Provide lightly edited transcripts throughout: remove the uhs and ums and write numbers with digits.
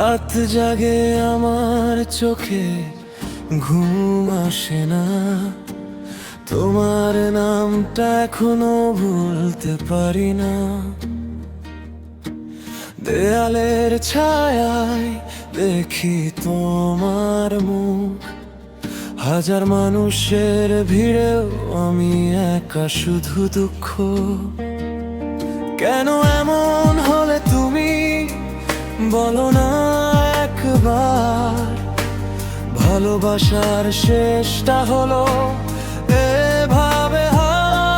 রাত জাগে আমার চোখে, ঘুম আসে না। তোমার নামটা এখনো ভুলতে পারি না। দেয়ালের ছায়ায় দেখি তোমার মুখ, হাজার মানুষের ভিড়েও আমি একা, শুধু দুঃখ। কেন এমন হলে তুমি বলো না একবার, ভালোবাসার শেষটা হলো এভাবে হয়।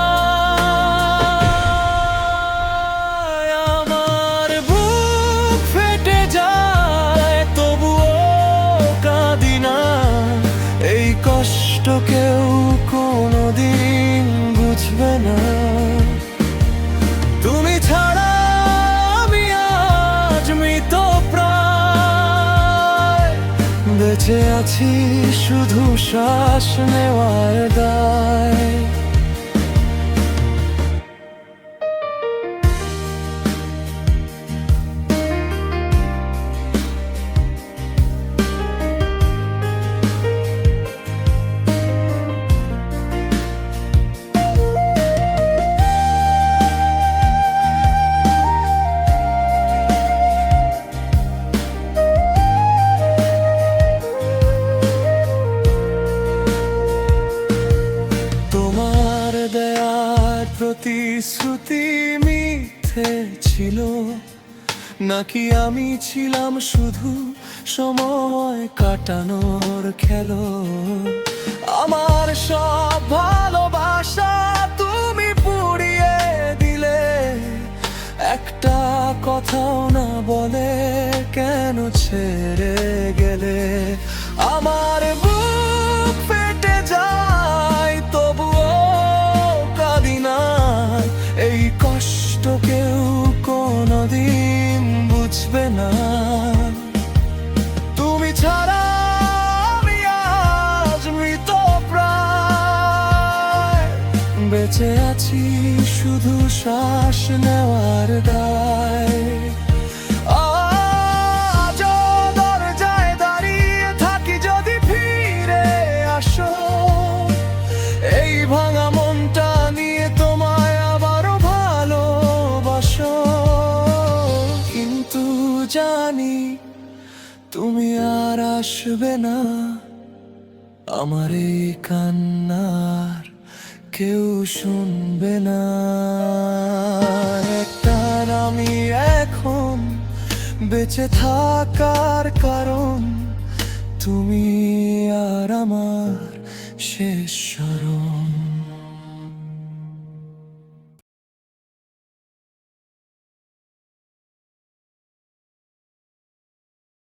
আমার বুক ফেটে যায় তবুও কাঁদি না, এই কষ্ট কেউ কোনোদিন বুঝবে না। তুমি ছাড়া আমি আজ মৃতপ্রায়, বেঁচে আছি শুধু শ্বাস নেওয়ার দায়। প্রতিশ্রুতি মিথ্যে ছিল নাকি আমি ছিলাম শুধু সময় কাটানোর খেলো? আমার সব ভালোবাসা তুমি পুড়িয়ে দিলে, একটা কথাও না বলে কেন ছেড়ে গেলে? আমার বুক ফেটে যায় তবুও কাঁদি না, এই কষ্ট কেউ কোনোদিন বুঝবে না। তুমি ছাড়া আমি আজ মৃতপ্রায়, বেঁচে আছি শুধু শ্বাস নেওয়ার দায়। আজও দরজায় দাঁড়িয়ে থাকি, যদি ফিরে আসো এই ভাঙা মনটা নিয়ে, তোমায় আবারও ভালোবাসো। কিন্তু জানি তুমি আর আসবে না, আমার এই কান্নার কেউ শুনবে না। একটা আমি এখন বেঁচে থাকার কারণ, তুমি আর আমার শেষ স্মরণ।